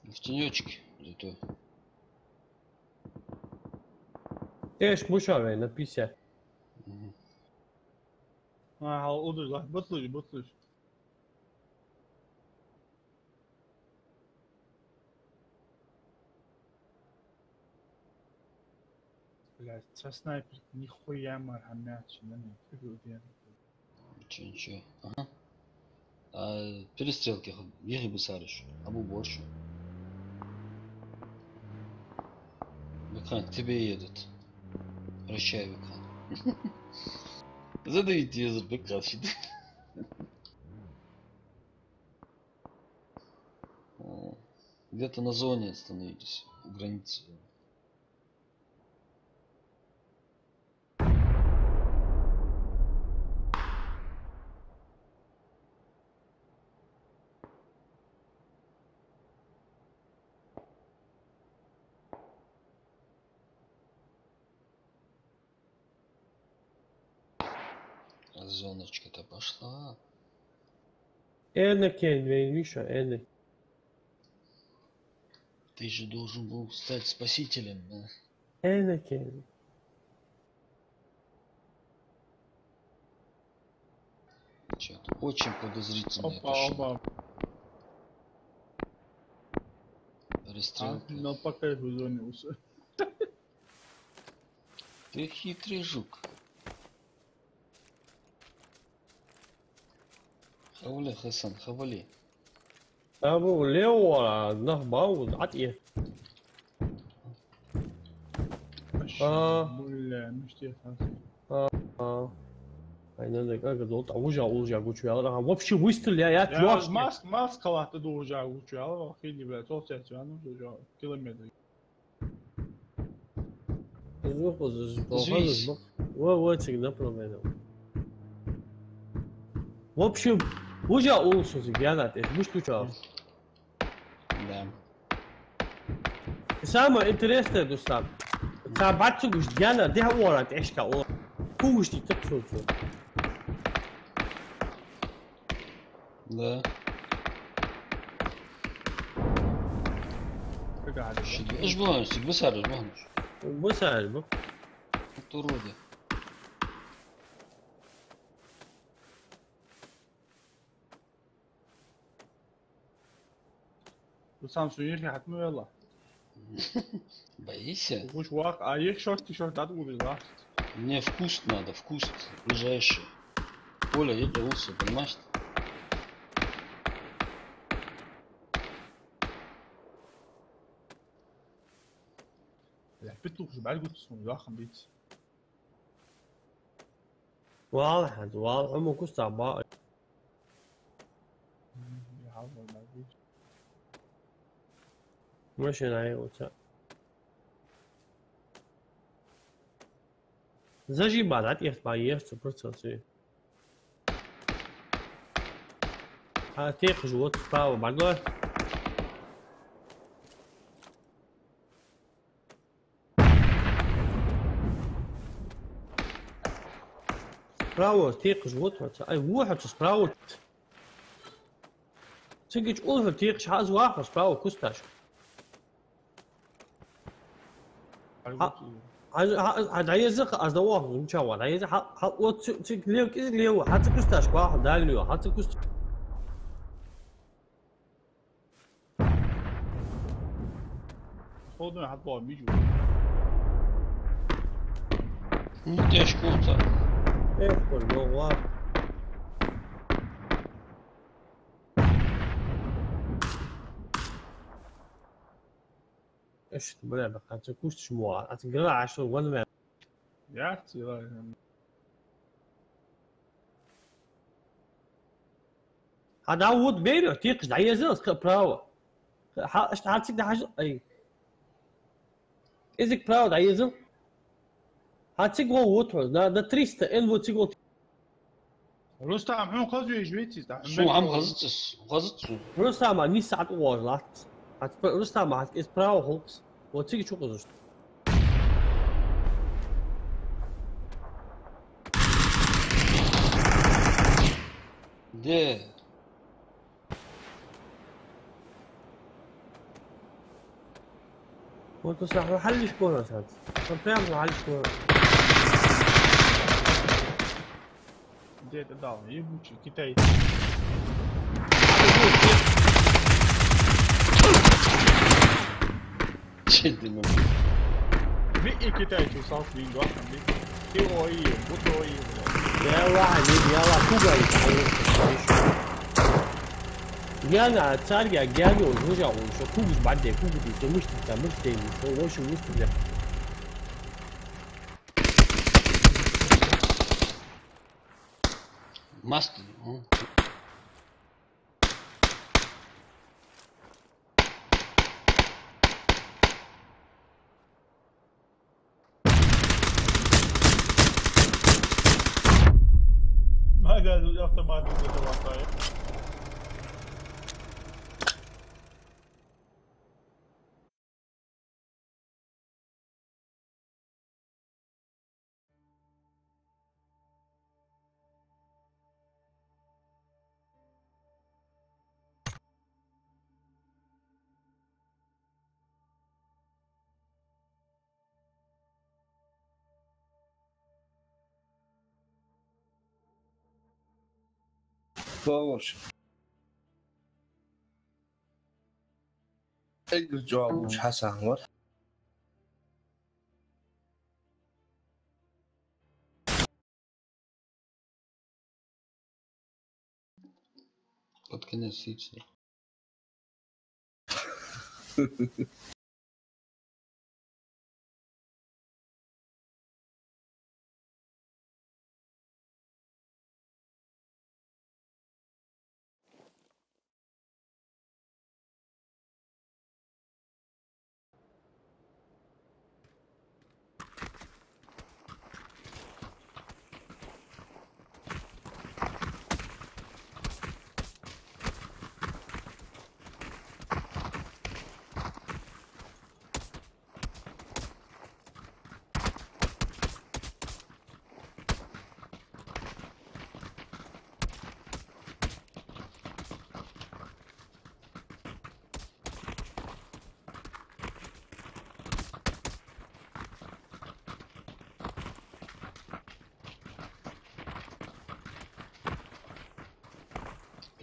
В тенечке зато. ايش مو شاوين بيسا اقدر لا بطلش. Блядь, со снайпер нихуя мархамят, Ничего. Ага. А перестрелки ехай бы сарыш. Абу борщу. Бахан, к тебе едут. Прощай, Бахан. Задавите язык, Бахан. Где-то на зоне остановились. У границы. Зоночка-то пошла. انا كان وين ميشا انا Ты же должен был стать спасителем. Да? انا كان Что-то очень подозрительная Опа, пошла. опа. Перестрелка. Ну пока в зоне уже. Ты хитрый жук. Хавали, Хасан, хавали. ابو ليو نهبه عطيه مشتي انا как долго уже гучу вообще выстрелил я Я твош маск калатты уже учал, хили блядь, то все тяну уже километр. вот всегда проблема. В общем, уже улучшился, я на это, муж включал. Да. Самое интересное, достав. Sabah çıkmış gene de hava eşka o. Kuştu tıkçı. Да. قاعد ايش بونش؟ بسرج بونش. Bu sefer bu. Это уроды. сам суешь حتما يلا. Боишься? وش واقع ايش شورت هتقول لا. Мне вкус надо, вкус ближайший. Коля, я лучше, понимаешь? لعبته مش بعد قلت اسمه ضخم بيت. واضح واضح مو كوستا با. يحاول ما بيت. ماشي ناي وتا. Zaži badat je pa je super se. A te život pravo bagla. Pravo te život ai واحد سبراو. تيجي تقول في شحال واحد سبراو كوستاش. عايزك ازدواج ان شاء الله عايز ليو حتى كوستاش واحد دال ليو حتى كوست خذنا حتى بيجوا Тяжко-то. ايه والله ايش بلا بقى تكوست شموع اتقرا 10 ولا يا اختي هذا عود بيرو تيقش دعيه زلس براو اش تعال ده حاجه اي ازك براو دعيه زل هاتسيك ووتر ده تريست ان وتسيك رستم هم قضوا يجويتي Su am غزتسو. رستم ما ني ساعه وورلات رستم ما اس براو هوكس وتسيك شو قصدك Где? وانتو صح محلش كورة هذا. طب تعمل محلش كورة. Где это дал? Ебучий Китай. Чё ты ну? بقي كيتايتي وصوت لي واحد لي كيوي بوتوي يا واحد يلا كوبا يتعلم. Gana carga gano užužau šo kūgus badē kūgus to muštā muštēni to lošu muštā. Маст. ما قالوا الاوتوماتيك والله. فوش اقل جواب مش حسن ور Под конец сица.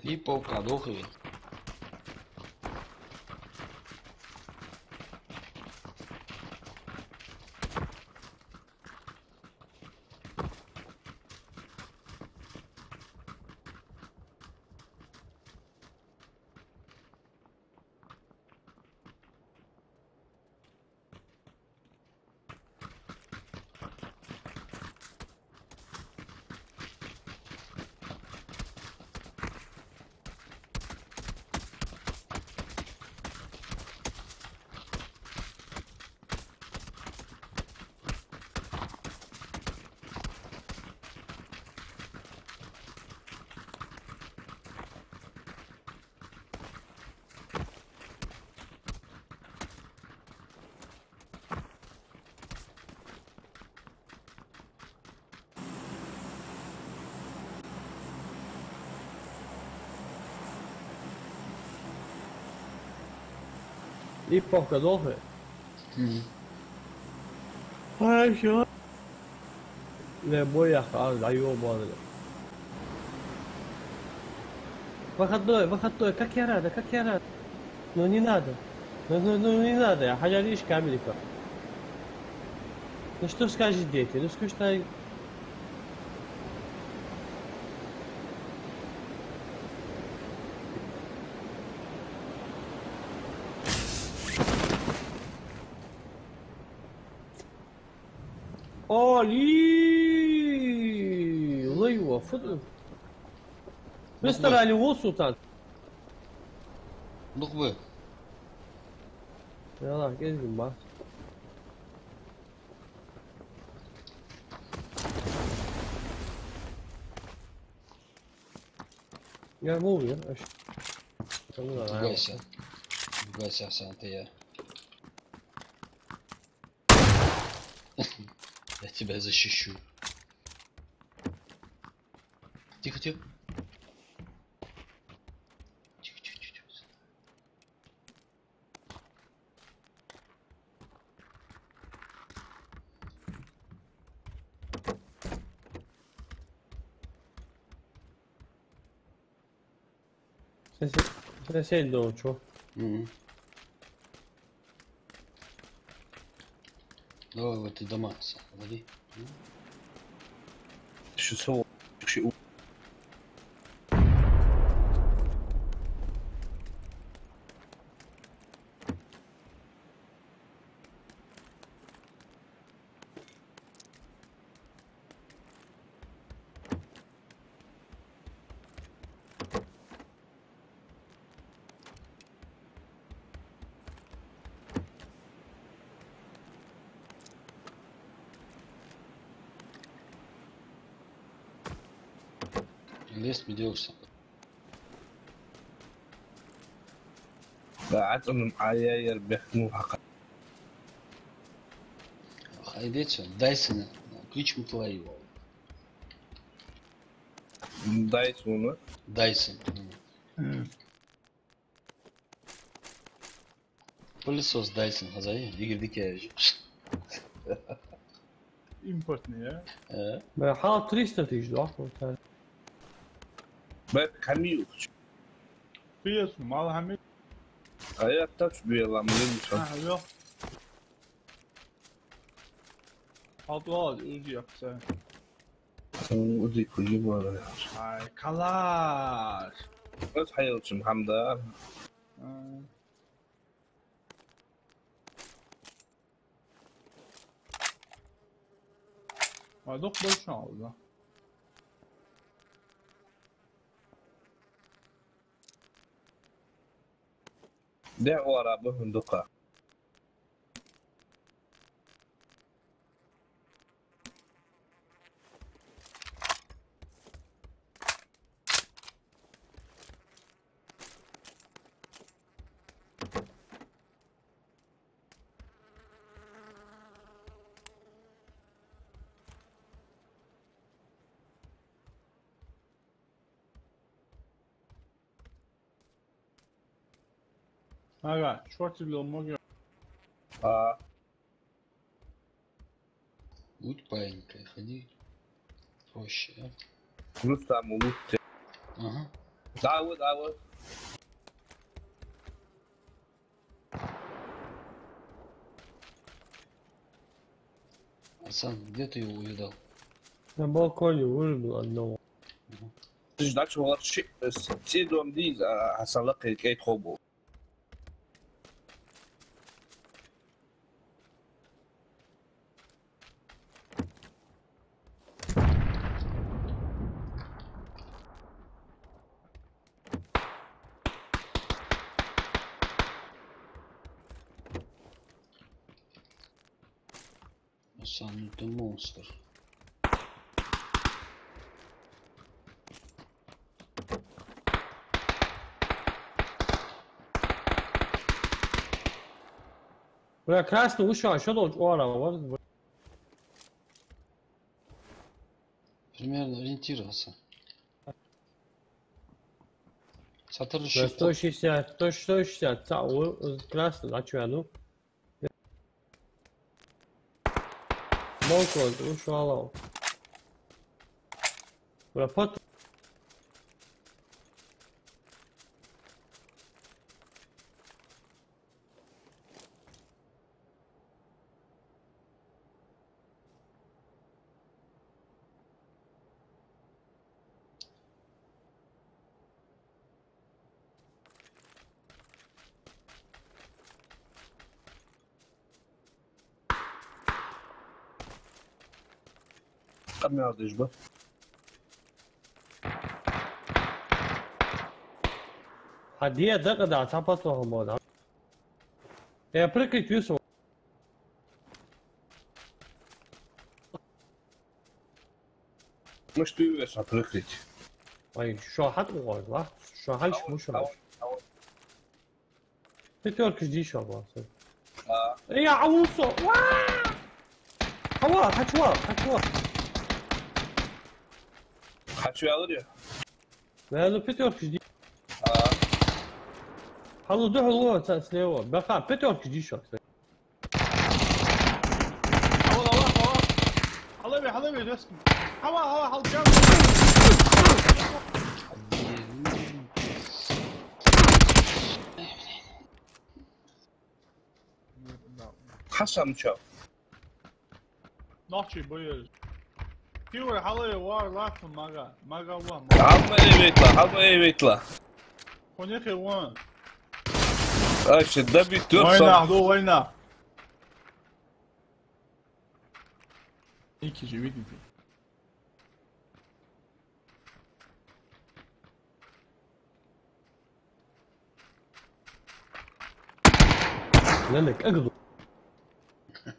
Lipovka duchy. Lipovka duchy. Ai šo. Ne boja хал даю можно. выходной, как я рада, как я рада. Ну не надо. Ну не надо, я хажаришь камерика. Ну что скажешь дети? Ну скучно. Ali! Lăiua, fă-te! Vezi tărali osul, tată! Duc bă! Ia la, gezi gâmba. Ia mă uie, așa. Ругайся, Арсен, это я. Я тебя защищу. Тихо, тихо. Sen de o çok. Давай в эти дома, смотри. Şu soğuk. Şu Лес медиоса. قاعد انه معايا يربح مو حق. Хайдете, Дайсона, ключ твоего. Dayıs onu. Дайсон. Пылесос Дайсон, хозяин, Игорь Дикевич. Import ne ya? Ben حاط 3 تيجي احمر. Ben kamyon. Biliyorsun mal hamil. Hayatta bir lan biliyor Ha yok. Aldı özü yapsa. musun? O değil kuyu bu arada. Ay kalar. Nasıl hayalçım Hamda? Ay dok boş aldı. De o araba hunduka. Aga short bile olmak yok. Aa, Будь паинькой, ходи. Проще, а? Rustam Umut. Ага. Dağı. Асан, где ты его увидал? На балконе вылезал одного. Tijdak şu olarak şey doğum değil. Hasanlık erkeği kobu. Асан, ну ты монстр. Бля, красный ушел, что тут у арaba var? Примерно ориентировался. Satır Бля, ışık. 160, 160, красный, а что я, ну? Балкон, ушел. Бля, потом. Kam ne aldıyız bu? Hadiye da kadar sapatma moda. Я прыгать Юсу. Мыш ты увес прикрыть. Ой, что хат угодно, что хальш мушро. Пятерка жди еще была. Я аусо. Хава, хачва. Kaçıyor alır ya. Я ну пятерка жди. Халу духу слева. Баха, пятерка жди еще. Hava resmi. Hava halacağım. حسن شاف نحكي بويش كيو حالي وار لاتهم ما وان عم ايه بيطلع خونيخي وان ايش الدبي وينه توصل حضور وينه هيك جيبيتني لانك اقضوا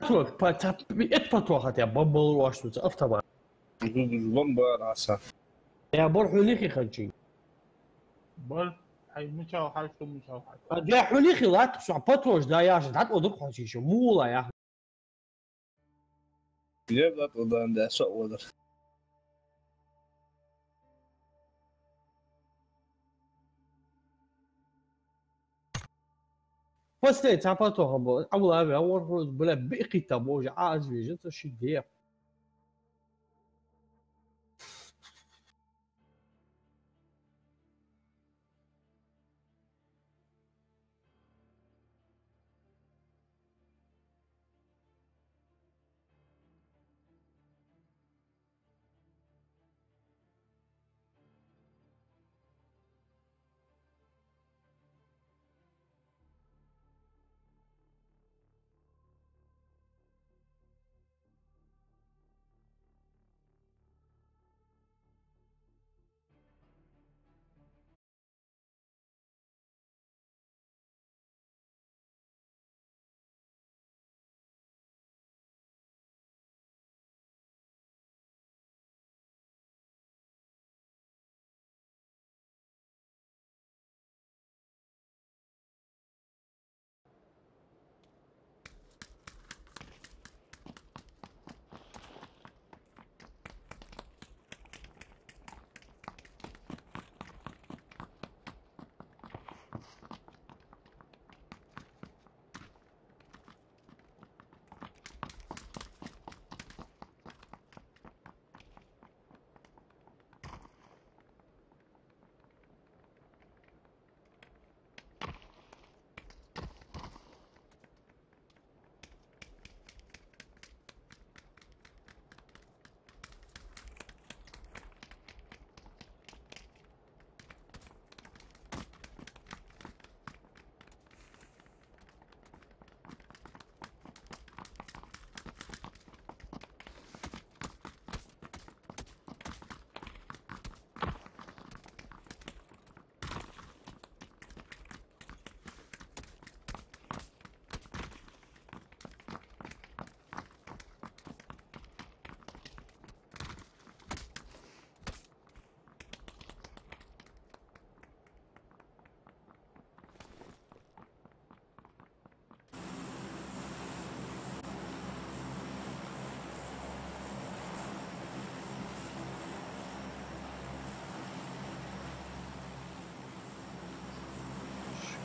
توك اتبطوا حتى بمبل واشتوت افتبع بمبر عسى يا برحونيخي خنشي بل حي مشاو حي شو مشاو حي يا حونيخي لا تسع بطوش دا يا عشان تعال ودك حشي شو مولا يا اخي يبغى تقول ده سوء ودر بس ليه تعال بطوح اول ابي اول بلا بقي تابوج عاز في جنس الشيء دي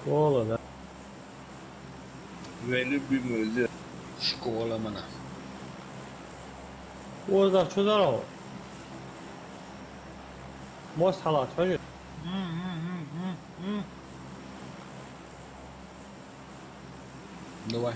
والله لا وين بيموزع شكولا منا والله شو داروا موس حالات فجأة Давай.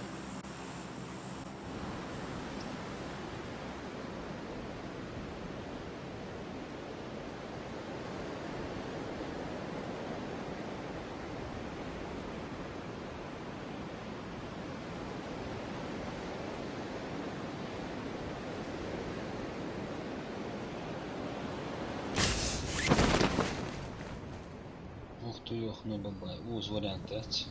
Ух ты, ёхна бабай. Уз вариант эти.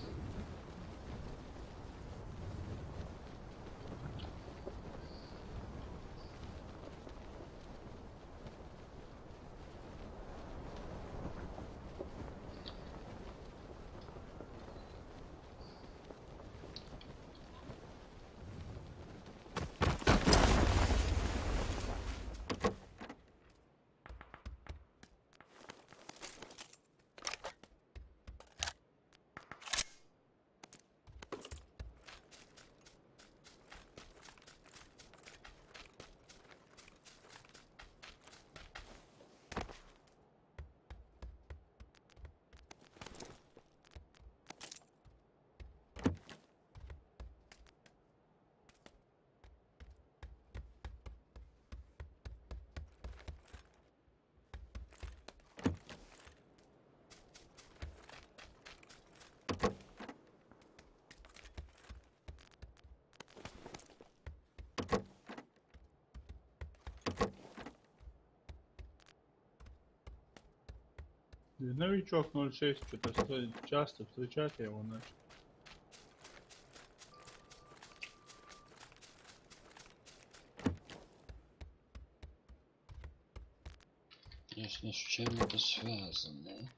Новичок 06, что-то часто встречать я его начал. Конечно, с чем-то связано.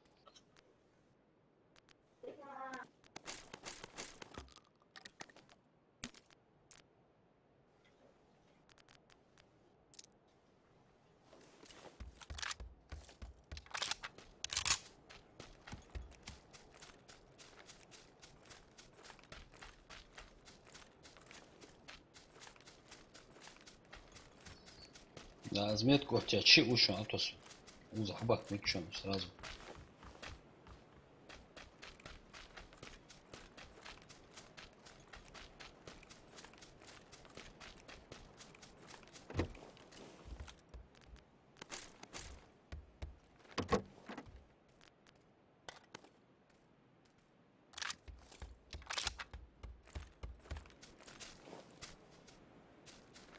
Да, разметку у тебя че ушел, а то узахбак ничего сразу.